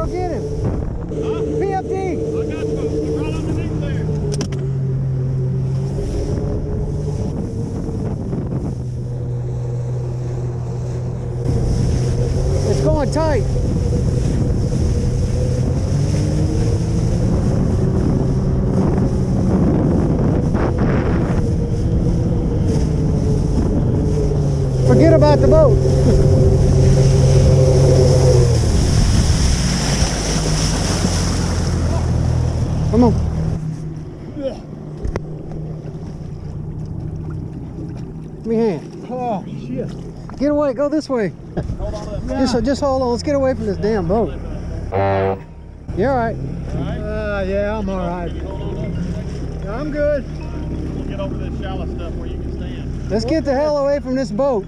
go get him. Huh? PFD. I got you. Right underneath there. It's going tight. Forget about the boat. Come on. Give me a hand. Oh, shit. Get away. Go this way. Hold on to that. Just hold on. Let's get away from this damn boat. You all right? Yeah, I'm all right. Hold on over a second. I'm good. We'll get over this shallow stuff where you can stand. Let's get the hell away from this boat.